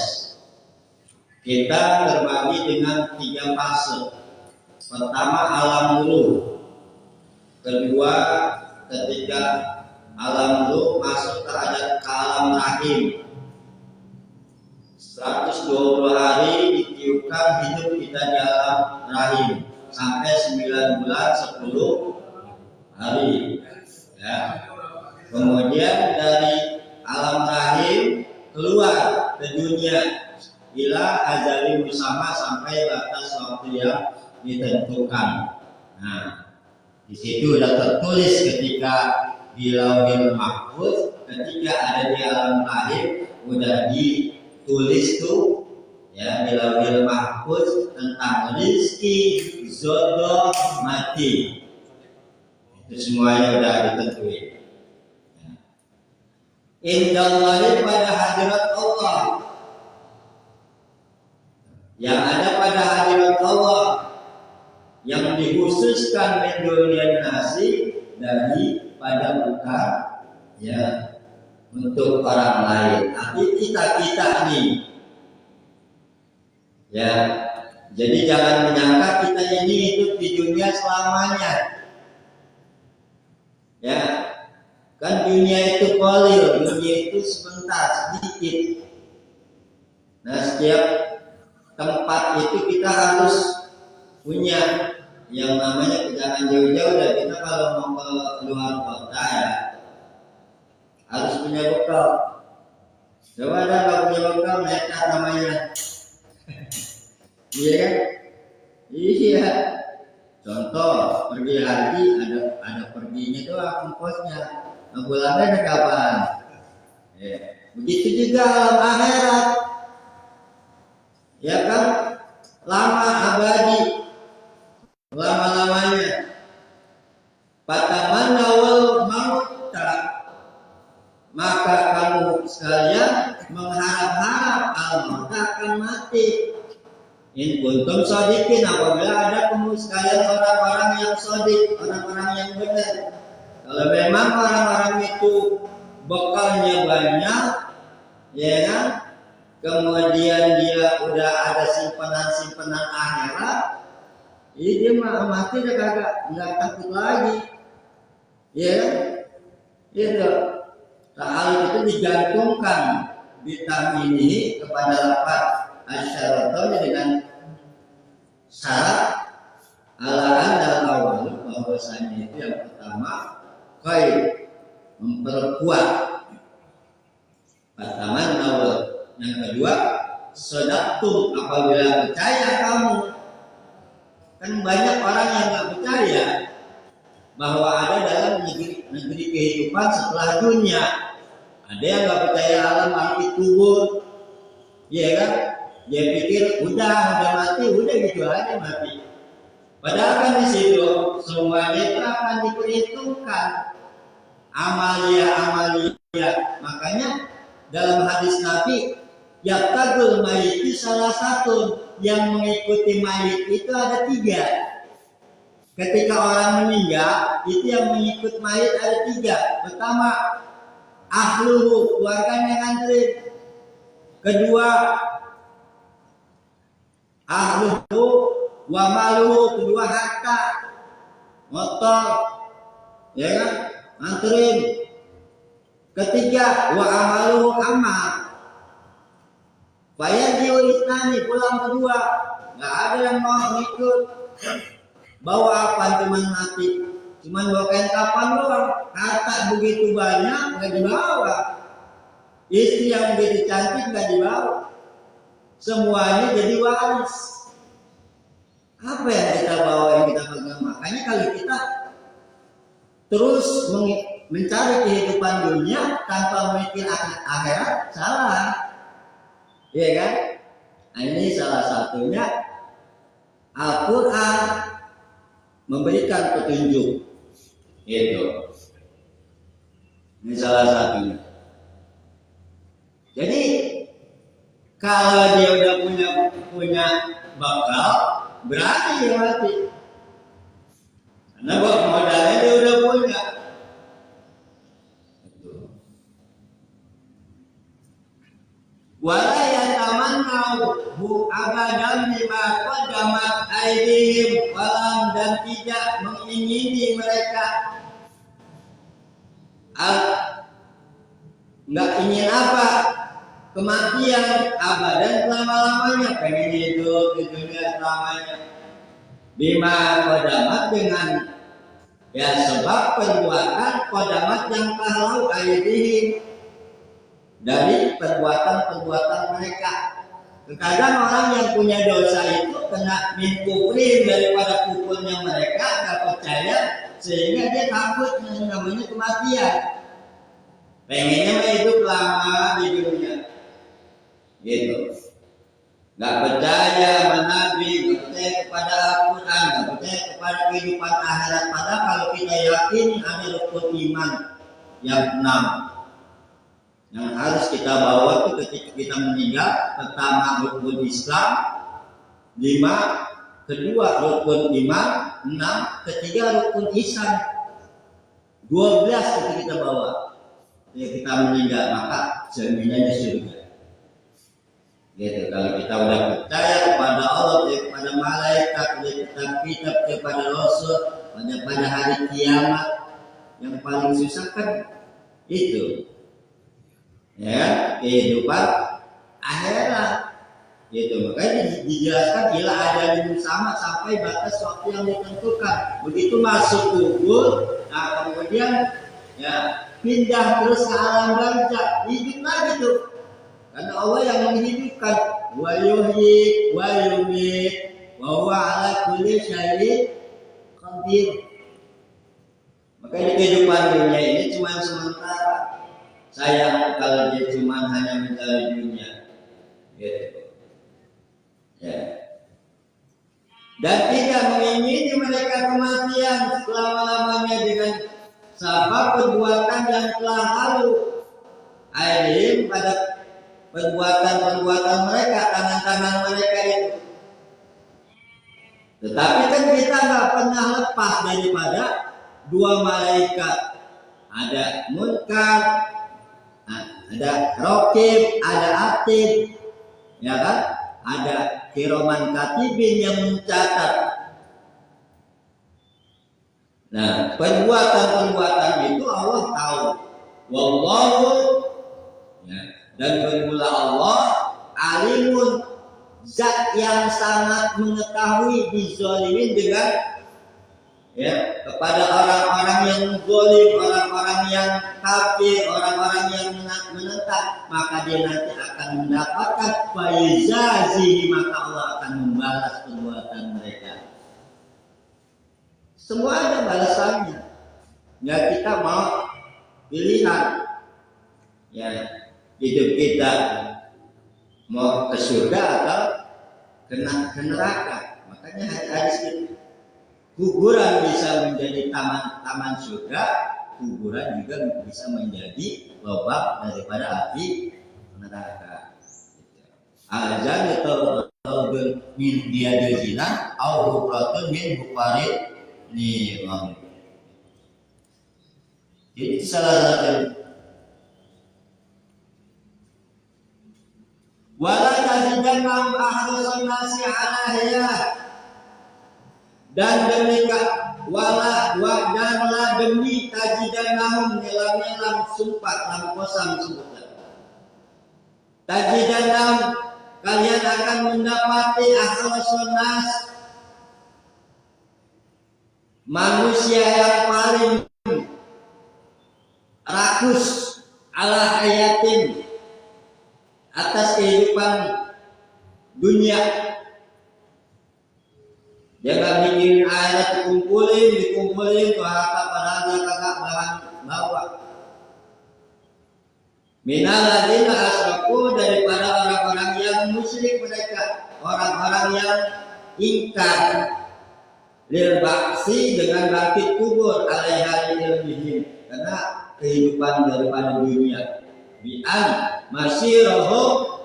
Kita terbagi dengan 3 fase. Pertama alam dulu. Kedua ketika alam dulu masuk ke alam rahim. 120 hari ditiupkan hidup kita di alam rahim sampai 9 bulan 10 hari, ya. Kemudian dari alam rahim keluar ke dunia bila azali bersama sampai batas waktu yang ditentukan. Nah, di situ sudah tertulis ketika di Lauhil Mahfuz, ketika ada di alam rahim sudah ditulis tuh, ya di Lauhil Mahfuz tentang rizki, jodoh, mati. Itu semuanya udah ditentuin. Indallahi pada hadirat Allah, yang ada pada hadirat Allah, yang dikhususkan min dunia nasi daripada bukan ya untuk orang lain. Tapi kita nih ya, jadi jangan menyangka kita ini hidup di dunia selamanya. Ya, kan dunia itu qalil, dunia itu sebentar, sedikit. Nah, setiap tempat itu kita harus punya yang namanya, jangan jauh-jauh dari kita kalau mau ke luar kota ya harus punya bekal. Coba ada kalau punya bekal nekat namanya. Iya kan? Iya. Contoh pergi haji ada perginya doang ongkosnya. Bulannya kapan? Ya. Begitu juga alam akhirat. Ya kan? Lama abadi. Lama-lamanya. Fatamannawal mauta, maka kamu sekalian mengharap-harap al-maut akan mati. In kuntum shodiqin, apabila ada kamu sekalian orang-orang yang shodiq, orang-orang yang benar. Kalau memang orang-orang itu bekalnya banyak, ya kan? Kemudian dia udah ada simpanan-simpanan akhirat, dia mati udah kagak nggak takut lagi, ya kan? Itu hal itu digantungkan ini kepada lapat asyaraton dengan syarat alahan dan awal, bahwasanya itu yang pertama memperkuat pertama awal, yang kedua sedaktum, apabila percaya kamu. Kan banyak orang yang nggak percaya bahwa ada dalam negeri kehidupan setelah dunia. Ada yang nggak percaya alam bangkit kubur, ya kan? Dia pikir udah mati, udah gitu aja mati. Padahal kan di situ semuanya itu akan diperhitungkan amalia. Makanya dalam hadis Nabi, yaktagul mayit itu salah satu yang mengikuti mayit itu ada 3. Ketika orang meninggal, itu yang mengikut mayit ada 3. Pertama, ahluhu, keluarganya ngantri. Kedua, ahluhu wa maluhu, kedua harta, motor, ya kan, nganterin. Ketiga, wa amaluhu amal. Bayar dia isnani, pulang kedua, nggak ada yang mau ngikut. Bawa apa? Cuman mati, cuman bawa kain kapan doang. Harta begitu banyak nggak dibawa. Istri yang begitu cantik nggak dibawa. Semuanya jadi waris. Apa yang kita bawa, yang kita pegang? Makanya kalau kita terus mencari kehidupan dunia tanpa memikir akhirat, salah. Iya kan? Nah, ini salah satunya Al-Quran memberikan petunjuk. Itu. Ini salah satunya. Jadi kalau dia udah punya bakal, berarti dia mati. Karena modalnya dia udah punya. Wala yatamannau hu abadan bima qaddamat aydihim, walam, dan tidak mengingini mereka nggak ingin apa? Kematian abadan selama-lamanya, pengen hidup di dunia selamanya. Bima qaddamat, dengan ya sebab perbuatan qaddamat yang tahu aydihim, dari perbuatan-perbuatan mereka. Terkadang orang yang punya dosa itu kena min kufrin, daripada kufurnya mereka nggak percaya, sehingga dia takut yang namanya kematian. Pengennya hidup lama di dunia, gitu. nggak percaya sama Nabi, nggak percaya kepada Al-Quran, nggak percaya kepada kehidupan akhirat. Padahal kalau kita yakin ada rukun iman yang 6 yang harus kita bawa itu ketika kita meninggal. Pertama rukun Islam, 5, kedua rukun iman, 6, ketiga rukun ihsan, 12 itu kita bawa. Ketika kita meninggal maka jaminannya surga. Gitu. Kalau kita udah percaya kepada Allah, kepada malaikat, kepada kitab, kepada Rasul, pada hari kiamat, yang paling susah kan itu, ya, kehidupan akhirat. Gitu. Makanya dijelaskan bila ada yang sama sampai batas waktu yang ditentukan. Begitu masuk kubur, nah kemudian ya pindah terus ke alam barzakh, hidup lagi tuh. Karena Allah yang menghidupkan, wa yuhyi wa yumiit wa huwa ala kulli syai'in qadir. Maka di kehidupan dunia ini cuma sementara. Sayang kalau dia cuma hanya mencari dunia. Gitu. Ya. Dan tidak mengingini mereka kematian selama-lamanya dengan sebab perbuatan yang telah lalu. Akhirnya pada perbuatan mereka, tangan-tangan mereka itu. Tetapi kan kita nggak pernah lepas daripada dua malaikat. Ada munkar, ada raqib, ada atid, ya kan? Ada kiraman katibin yang mencatat. Nah, perbuatan itu Allah tahu. Wallahu, ya. Dan bermula Allah alimun, zat yang sangat mengetahui bizolimin dengan ya kepada orang-orang yang zalim, orang-orang yang kafir, orang-orang yang menentang, maka dia nanti akan mendapatkan faizazi, maka Allah akan membalas perbuatan mereka. Semua ada balasannya. Ya kita mau pilihan. Ya, hidup kita mau ke surga atau ke neraka. Makanya hadis itu, kuburan bisa menjadi taman surga, kuburan juga bisa menjadi lubang daripada api neraka. Azan atau min dia jinan au hukratun min bukhari ni mam. Jadi salah satu wala tajidan lam ahrasan nasi ala hayah, dan demikian danlah demi tajidan lahum nyelam sumpah lam kosam sebutkan. Tajidan lahum, kalian akan mendapati ahrasan nas, manusia yang paling rakus ala hayatin, atas kehidupan dunia. Dia gak bikin air dikumpulin tuh harta padahal dia kagak bahan bawa. Minal ladina asraku, daripada orang-orang yang musyrik mereka, orang-orang yang ingkar lil baksi dengan bangkit kubur alaiha ilmihim, karena kehidupan daripada dunia. Bi'an masyirohum,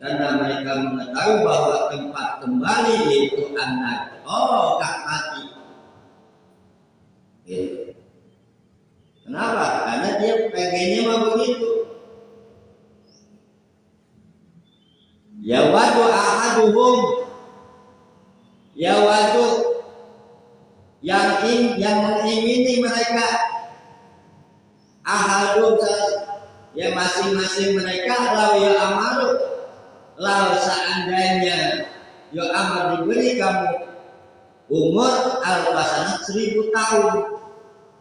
karena mereka mengetahui bahwa tempat kembali yaitu anak. Oh, gak mati. Gitu. Kenapa? Karena dia pengennya mau begitu. Ya wadu ahaduhum, ya wadu yang mengingini mereka, ahadum, ya masing-masing mereka, lau ya amalu, lau seandainya ya amal diberi kamu umur al-pasanat 1000 tahun.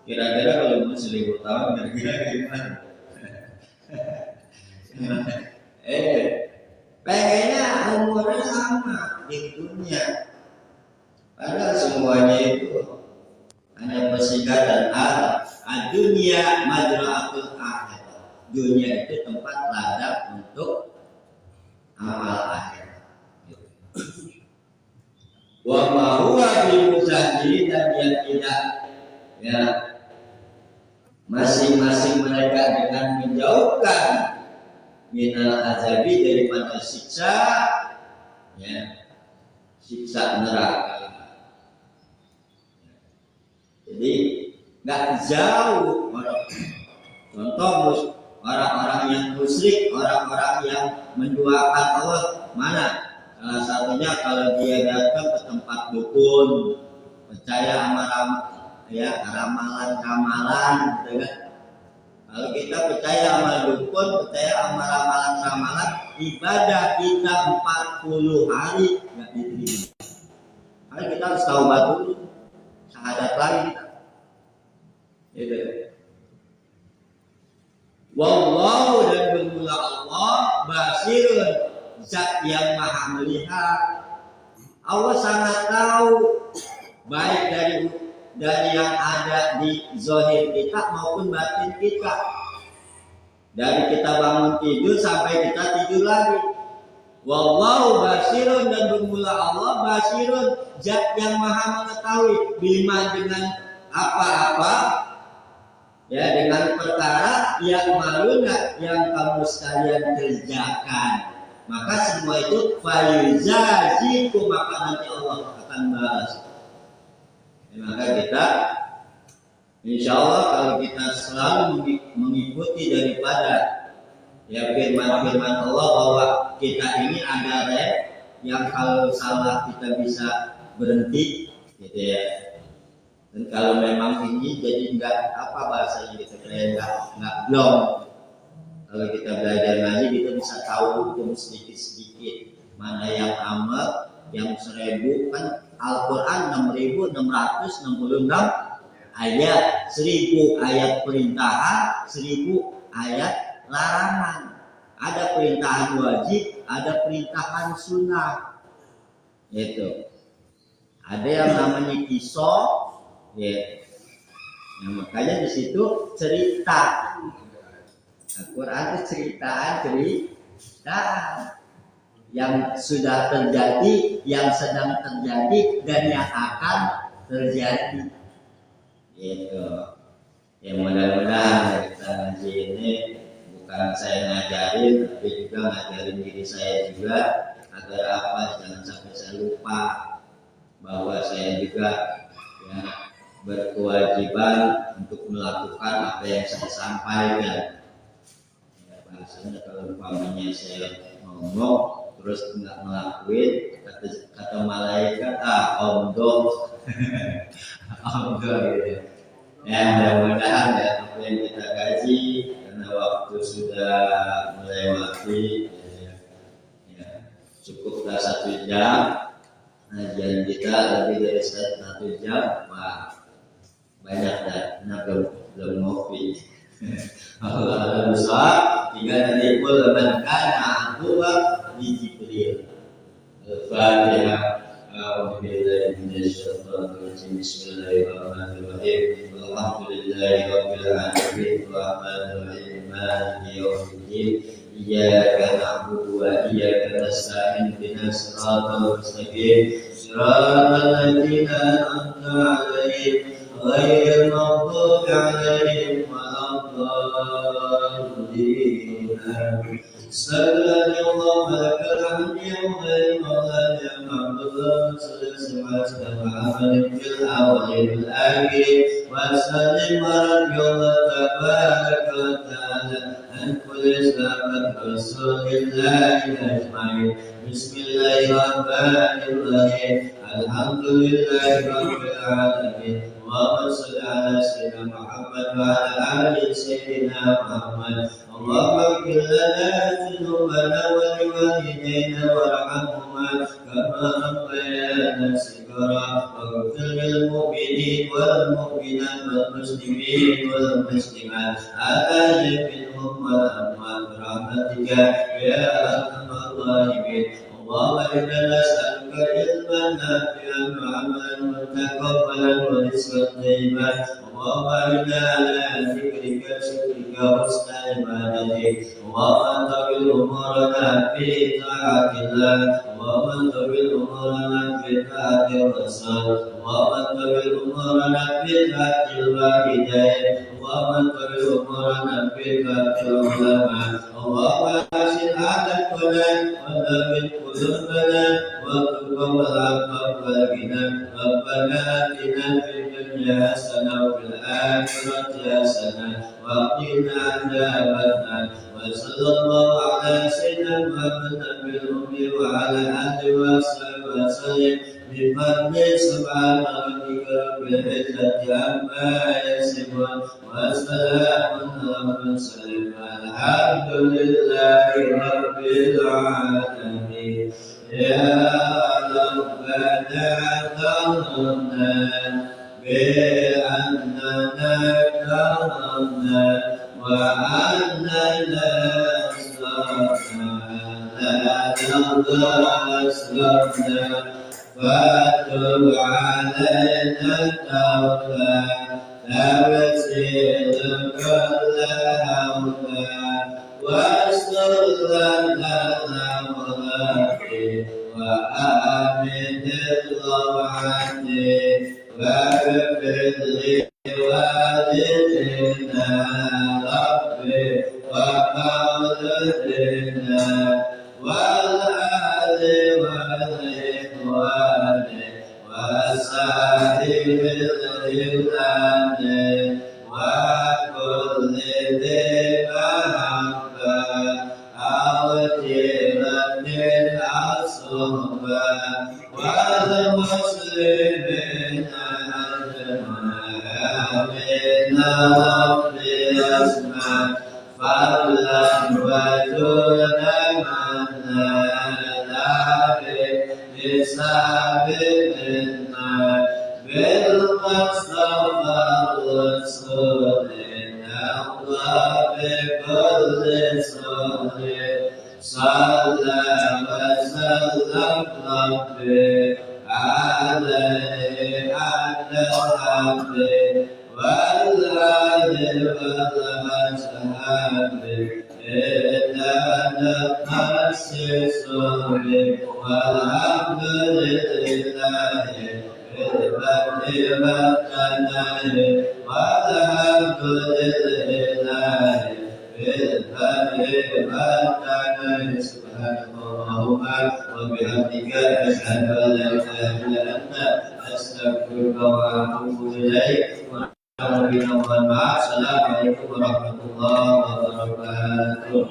Kira-kira kalau umur 1000 tahun kira-kira gimana? Pengennya umurnya sama di dunia, padahal semuanya itu hanya persingkatan dunia majra'atul akhir. Dunia itu tempat ladang untuk amal akhir. wa ma huwa bimuzahirin, dan dia tidak ya masing-masing mereka dengan menjauhkan minal azabi daripada siksa ya siksa neraka. Jadi nggak jauh contoh orang-orang yang musyrik, orang-orang yang menduakan Allah mana? Salah satunya kalau dia datang ke tempat dukun, percaya sama ramalan-ramalan, gitu kan? Kalau kita percaya sama dukun, percaya sama ramalan-ramalan, ibadah kita 40 hari nggak diterima. Karena kita harus taubat dulu, syahadat lagi kita. Gitu. Wallahu, dan bermula Allah, basirun, zat yang maha melihat. Allah sangat tahu baik dari yang ada di zahir kita maupun batin kita. Dari kita bangun tidur sampai kita tidur lagi. Wallahu basirun, dan bermula Allah basirun, zat yang maha mengetahui, bima, dengan apa-apa ya, dengan perkara yang maluna yang kamu sekalian kerjakan. Maka semua itu fayuzazikum, maka nanti Allah akan balas. Maka kita insya Allah kalau kita selalu mengikuti daripada ya firman-firman Allah bahwa kita ini ada rem yang kalau salah kita bisa berhenti gitu ya. Dan kalau memang ini jadi enggak apa bahasanya kita enggak blong. Kalau kita belajar ngaji kita bisa tahu hukum sedikit-sedikit. Mana yang amal, yang 1000 kan Al-Qur'an 6666 ayat, 1000 ayat perintahan, 1000 ayat larangan. Ada perintahan wajib, ada perintahan sunnah. Itu. Ada yang namanya qisas. Ya, nah, makanya di situ cerita. Al-Quran itu cerita yang sudah terjadi, yang sedang terjadi, dan yang akan terjadi. Gitu. Ya mudah-mudahan kita ngaji ini bukan saya ngajarin, tapi juga ngajarin diri saya juga agar apa, jangan sampai saya lupa bahwa saya juga ya berkewajiban untuk melakukan apa yang saya sampaikan. Ya, bahasanya kalau umpamanya saya ngomong terus nggak ngelakuin, kata malaikat omdo omdo gitu. Ya mudah-mudahan ya apa yang kita kaji, karena waktu sudah melewati ya, cukuplah 1 jam. Kajian kita lebih dari 1 jam, wah banyak dah, belum ngopi. Allah besar, tinggal nanti pun lebankan dua di Jibril. Al-Fatihah. A'udzubillahi minasyaitonir rajim. Bismillahirrahmanirrahim. Alhamdulillahirabbil alamin. Arrahmanir rahim. Maliki yaumiddin. Iyyaka na'budu wa iyyaka nasta'in. Ihdinas siratal mustaqim. Siratal ladzina an'amta 'alaihim ghairil maghdubi 'alaihim waladdallin. Sallallahu alaihi Bismillahirrahmanirrahim. Alhamdulillahirabbil alamin. Allahumma shalli ala sayyidina Muhammad wa ala ali sayyidina Muhammad. Allahumma ighfir lana dhunubana wa liwalidayna warhamhuma kama rabbayana shighara. Waghfir lil mu'minin wal mu'minat wal muslimin wal muslimat al-ahya'i minhum wal amwat birahmatika ya arhamar rahimin. Allahumma inna nas'aluka ilman نافعا وعملا متقبلا ورزقا طيبا اللهم إنا على ذكرك شكرك وحسن عبادتك اللهم طول أمورنا في طاعة الله اللهم طول أمورنا في طاعة الرسول اللهم طول أمورنا في طاعة الوالدين اللهم طول أمورنا في طاعة العلماء اللهم أحسن عادتنا ونبت قلوبنا وتقبل أعمالنا ربنا آتنا في الدنيا حسنة وفي الآخرة حسنة وقنا عذاب النار وصلى الله على سيدنا محمد النبي وعلى آله وصحبه وسلم بفضل سبحان ربك رب العزة عما يصفون وسلام على المرسلين الحمد لله رب العالمين يا ربنا كرمنا بأننا كرمنا وأننا أسرفنا لا نرضى أسرفنا فتب علينا التوبة تبسيط كل هوبة واستر لنا الأمراض وآمن الروعة واغفر لوالدينا ربي ومولدنا والآل والإخوان وسائر الإيمان وكل ذي محبة أو جيرة أصحبا والمسلمين أجمعين ربي أسمع فضلا وجودا منا لا بحساب منا بالمصطفى الرسول نرضى بكل سؤال صلى وسلم ربي عليه على الحبيب والآل والأصحاب إنا نتأسس به والحمد لله بالبدء والحمد لله بالبدء سبحانك اللهم وبحمدك أشهد أن لا إله إلا أنت أستغفرك وأتوب إليك السلام عليكم ورحمة الله وبركاته.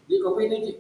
Di kopi ini